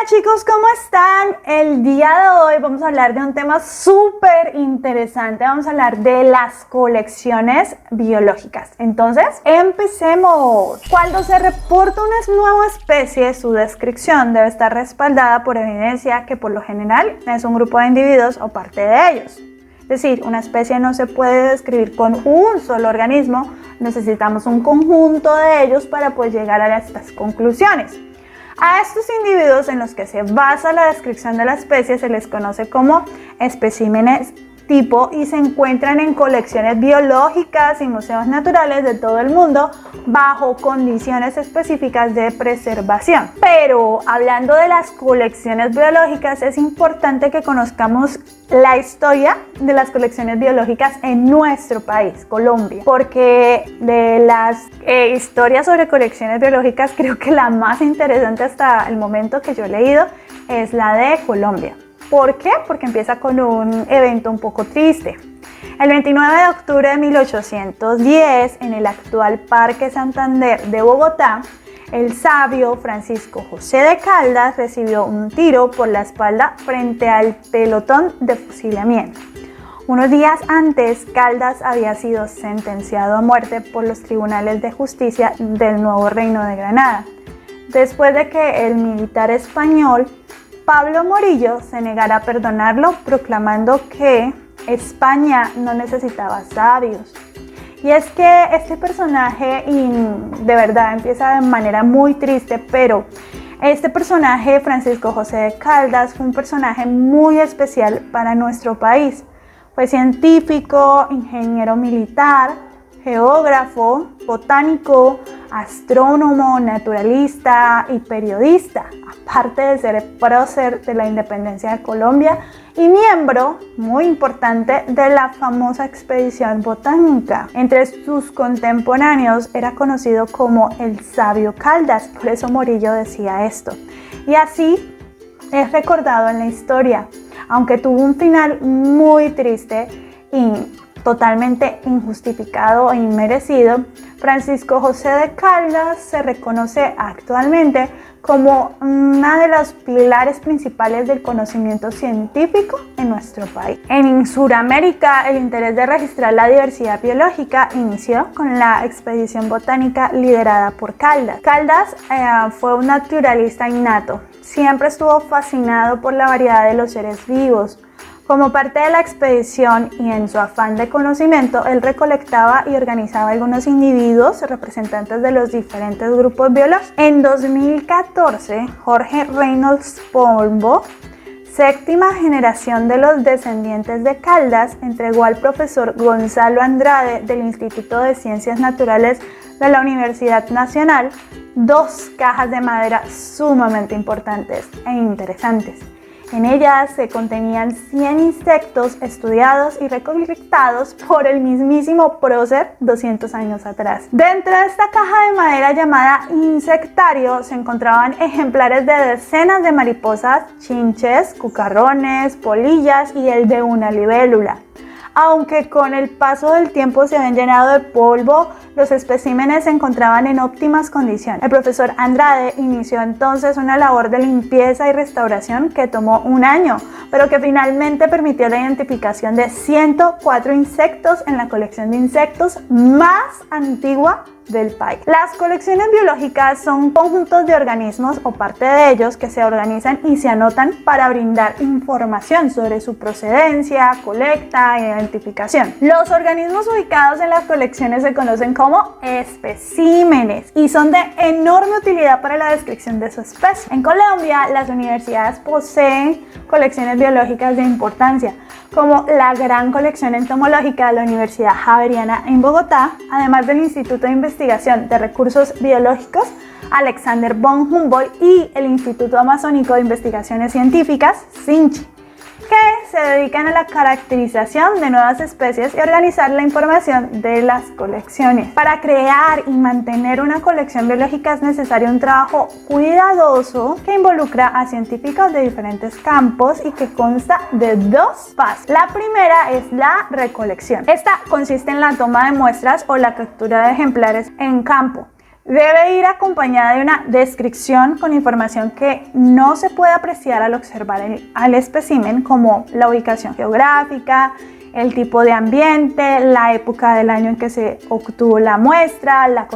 Hola chicos, ¿cómo están? El día de hoy vamos a hablar de un tema súper interesante. Vamos a hablar de las colecciones biológicas. Entonces, empecemos. Cuando se reporta una nueva especie, su descripción debe estar respaldada por evidencia que por lo general es un grupo de individuos o parte de ellos. Es decir, una especie no se puede describir con un solo organismo, necesitamos un conjunto de ellos para poder llegar a estas conclusiones. A estos individuos en los que se basa la descripción de la especie se les conoce como especímenes tipo y se encuentran en colecciones biológicas y museos naturales de todo el mundo bajo condiciones específicas de preservación. Pero hablando de las colecciones biológicas, es importante que conozcamos la historia de las colecciones biológicas en nuestro país, Colombia, porque de las historias sobre colecciones biológicas creo que la más interesante hasta el momento que yo he leído es la de Colombia. ¿Por qué? Porque empieza con un evento un poco triste. El 29 de octubre de 1810, en el actual Parque Santander de Bogotá, el sabio Francisco José de Caldas recibió un tiro por la espalda frente al pelotón de fusilamiento. Unos días antes, Caldas había sido sentenciado a muerte por los tribunales de justicia del Nuevo Reino de Granada, después de que el militar español Pablo Morillo se negara a perdonarlo, proclamando que España no necesitaba sabios. Y es que este personaje, de verdad empieza de manera muy triste, pero este personaje, Francisco José de Caldas, fue un personaje muy especial para nuestro país. Fue científico, ingeniero militar, geógrafo, botánico, astrónomo, naturalista y periodista, aparte de ser prócer de la independencia de Colombia y miembro muy importante de la famosa expedición botánica. Entre sus contemporáneos era conocido como el sabio Caldas, por eso Morillo decía esto. Y así es recordado en la historia, aunque tuvo un final muy triste y totalmente injustificado e inmerecido. Francisco José de Caldas se reconoce actualmente como una de los pilares principales del conocimiento científico en nuestro país. En Sudamérica, el interés de registrar la diversidad biológica inició con la expedición botánica liderada por Caldas. Caldas fue un naturalista innato, siempre estuvo fascinado por la variedad de los seres vivos. Como parte de la expedición y en su afán de conocimiento, él recolectaba y organizaba algunos individuos representantes de los diferentes grupos biológicos. En 2014, Jorge Reynolds Pombo, séptima generación de los descendientes de Caldas, entregó al profesor Gonzalo Andrade del Instituto de Ciencias Naturales de la Universidad Nacional 2 cajas de madera sumamente importantes e interesantes. En ellas se contenían 100 insectos estudiados y recolectados por el mismísimo prócer 200 años atrás. Dentro de esta caja de madera llamada insectario se encontraban ejemplares de decenas de mariposas, chinches, cucarrones, polillas y el de una libélula. Aunque con el paso del tiempo se habían llenado de polvo, los especímenes se encontraban en óptimas condiciones. El profesor Andrade inició entonces una labor de limpieza y restauración que tomó un año, pero que finalmente permitió la identificación de 104 insectos en la colección de insectos más antigua del país. Las colecciones biológicas son conjuntos de organismos o parte de ellos que se organizan y se anotan para brindar información sobre su procedencia, colecta e identificación. Los organismos ubicados en las colecciones se conocen como especímenes y son de enorme utilidad para la descripción de su especie. En Colombia, las universidades poseen colecciones biológicas de importancia, como la gran colección entomológica de la Universidad Javeriana en Bogotá, además del Instituto de Investigación de Recursos Biológicos Alexander von Humboldt y el Instituto Amazónico de Investigaciones Científicas, SINCHI, que se dedican a la caracterización de nuevas especies y organizar la información de las colecciones. Para crear y mantener una colección biológica es necesario un trabajo cuidadoso que involucra a científicos de diferentes campos y que consta de 2 fases. La primera es la recolección. Esta consiste en la toma de muestras o la captura de ejemplares en campo. Debe ir acompañada de una descripción con información que no se puede apreciar al observar al espécimen, como la ubicación geográfica, el tipo de ambiente, la época del año en que se obtuvo la muestra, la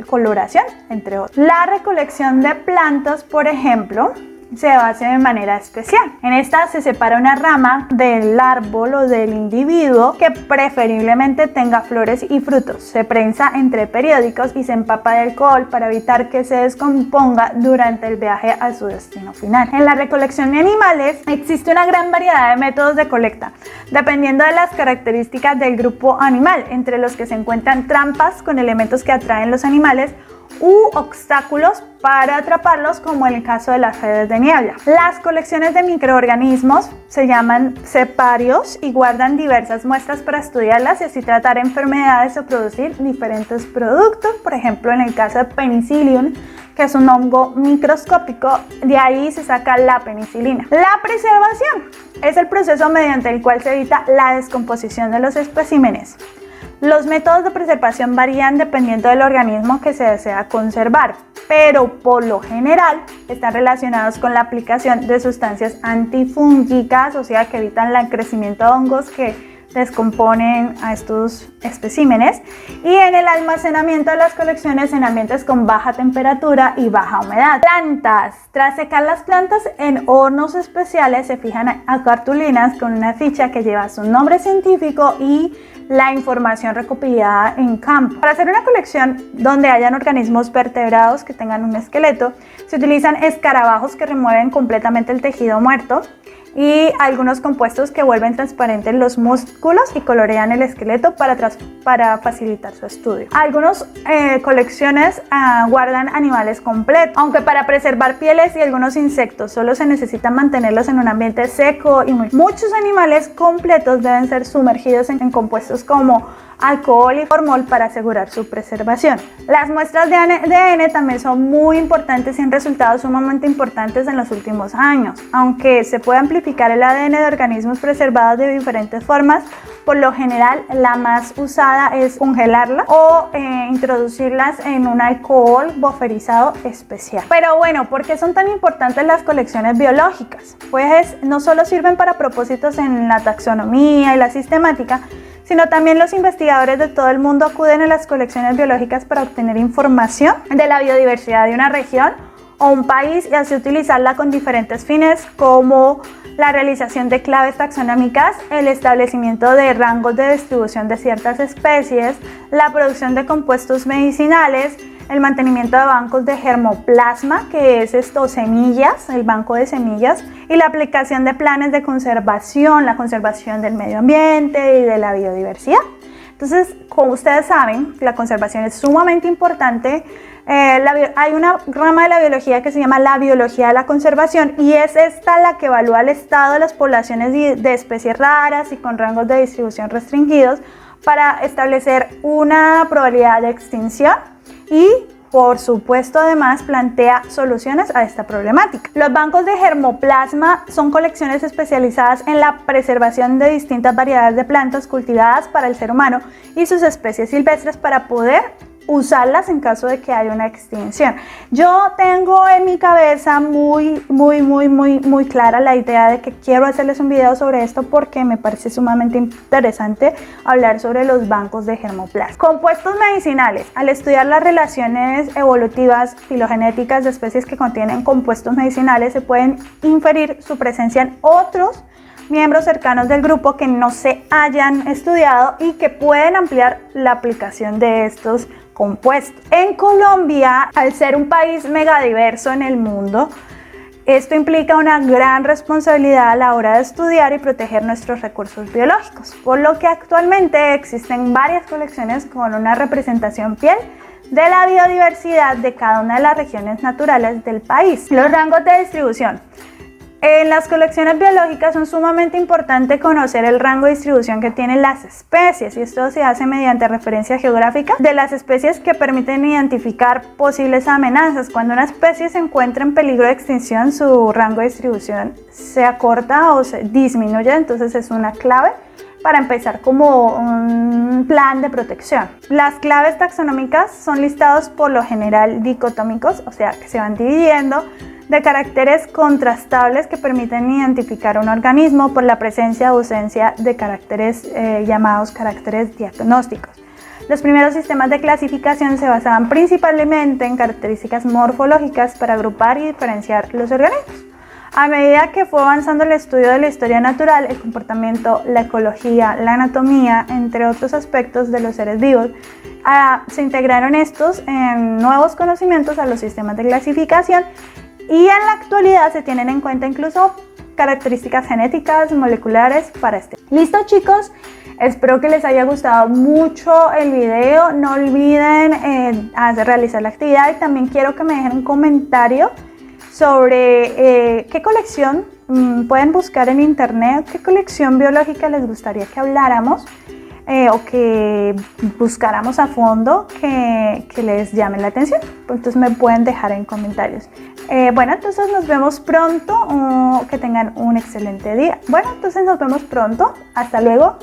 coloración, entre otros. La recolección de plantas, por ejemplo, se hace de manera especial. En esta se separa una rama del árbol o del individuo que preferiblemente tenga flores y frutos. Se prensa entre periódicos y se empapa de alcohol para evitar que se descomponga durante el viaje a su destino final. En la recolección de animales existe una gran variedad de métodos de colecta, dependiendo de las características del grupo animal, entre los que se encuentran trampas con elementos que atraen los animales u obstáculos para atraparlos, como en el caso de las redes de niebla. Las colecciones de microorganismos se llaman ceparios y guardan diversas muestras para estudiarlas y así tratar enfermedades o producir diferentes productos. Por ejemplo, en el caso de Penicillium, que es un hongo microscópico, de ahí se saca la penicilina. La preservación es el proceso mediante el cual se evita la descomposición de los especímenes. Los métodos de preservación varían dependiendo del organismo que se desea conservar, pero por lo general están relacionados con la aplicación de sustancias antifúngicas, o sea, que evitan el crecimiento de hongos que descomponen a estos especímenes, y en el almacenamiento de las colecciones en ambientes con baja temperatura y baja humedad. Plantas. Tras secar las plantas en hornos especiales se fijan a cartulinas con una ficha que lleva su nombre científico y la información recopilada en campo. Para hacer una colección donde hayan organismos vertebrados que tengan un esqueleto, se utilizan escarabajos que remueven completamente el tejido muerto y algunos compuestos que vuelven transparentes los músculos y colorean el esqueleto para facilitar su estudio. Algunas colecciones guardan animales completos, aunque para preservar pieles y algunos insectos solo se necesita mantenerlos en un ambiente seco, y muchos animales completos deben ser sumergidos en compuestos como alcohol y formol para asegurar su preservación. Las muestras de ADN también son muy importantes y han resultado sumamente importantes en los últimos años. Aunque se puede amplificar el ADN de organismos preservados de diferentes formas, por lo general la más usada es congelarla o introducirlas en un alcohol buferizado especial. Pero bueno, ¿por qué son tan importantes las colecciones biológicas? Pues no solo sirven para propósitos en la taxonomía y la sistemática, sino también los investigadores de todo el mundo acuden a las colecciones biológicas para obtener información de la biodiversidad de una región o un país y así utilizarla con diferentes fines, como la realización de claves taxonómicas, el establecimiento de rangos de distribución de ciertas especies, la producción de compuestos medicinales, el mantenimiento de bancos de germoplasma, que es semillas, el banco de semillas, y la aplicación de planes de conservación, la conservación del medio ambiente y de la biodiversidad. Entonces, como ustedes saben, la conservación es sumamente importante. Hay una rama de la biología que se llama la biología de la conservación, y es esta la que evalúa el estado de las poblaciones de especies raras y con rangos de distribución restringidos para establecer una probabilidad de extinción y, por supuesto, además plantea soluciones a esta problemática. Los bancos de germoplasma son colecciones especializadas en la preservación de distintas variedades de plantas cultivadas para el ser humano y sus especies silvestres para poder usarlas en caso de que haya una extinción. Yo tengo en mi cabeza muy clara la idea de que quiero hacerles un video sobre esto porque me parece sumamente interesante hablar sobre los bancos de germoplasma. Compuestos medicinales. Al estudiar las relaciones evolutivas filogenéticas de especies que contienen compuestos medicinales, se pueden inferir su presencia en otros miembros cercanos del grupo que no se hayan estudiado y que pueden ampliar la aplicación de estos compuestos. En Colombia, al ser un país megadiverso en el mundo, esto implica una gran responsabilidad a la hora de estudiar y proteger nuestros recursos biológicos, por lo que actualmente existen varias colecciones con una representación fiel de la biodiversidad de cada una de las regiones naturales del país. Los rangos de distribución. En las colecciones biológicas son sumamente importante conocer el rango de distribución que tienen las especies, y esto se hace mediante referencia geográfica de las especies que permiten identificar posibles amenazas. Cuando una especie se encuentra en peligro de extinción, su rango de distribución se acorta o se disminuye, entonces es una clave para empezar como un plan de protección. Las claves taxonómicas son listados por lo general dicotómicos, o sea que se van dividiendo, de caracteres contrastables que permiten identificar un organismo por la presencia o ausencia de caracteres llamados caracteres diagnósticos. Los primeros sistemas de clasificación se basaban principalmente en características morfológicas para agrupar y diferenciar los organismos. A medida que fue avanzando el estudio de la historia natural, el comportamiento, la ecología, la anatomía, entre otros aspectos de los seres vivos, se integraron estos en nuevos conocimientos a los sistemas de clasificación y en la actualidad se tienen en cuenta incluso características genéticas, moleculares para este. ¿Listo, chicos? Espero que les haya gustado mucho el video. No olviden realizar la actividad y también quiero que me dejen un comentario sobre qué colección pueden buscar en internet, qué colección biológica les gustaría que habláramos o que buscáramos a fondo que les llame la atención. Entonces me pueden dejar en comentarios. Bueno, entonces nos vemos pronto. Que tengan un excelente día. Bueno, entonces nos vemos pronto. Hasta luego.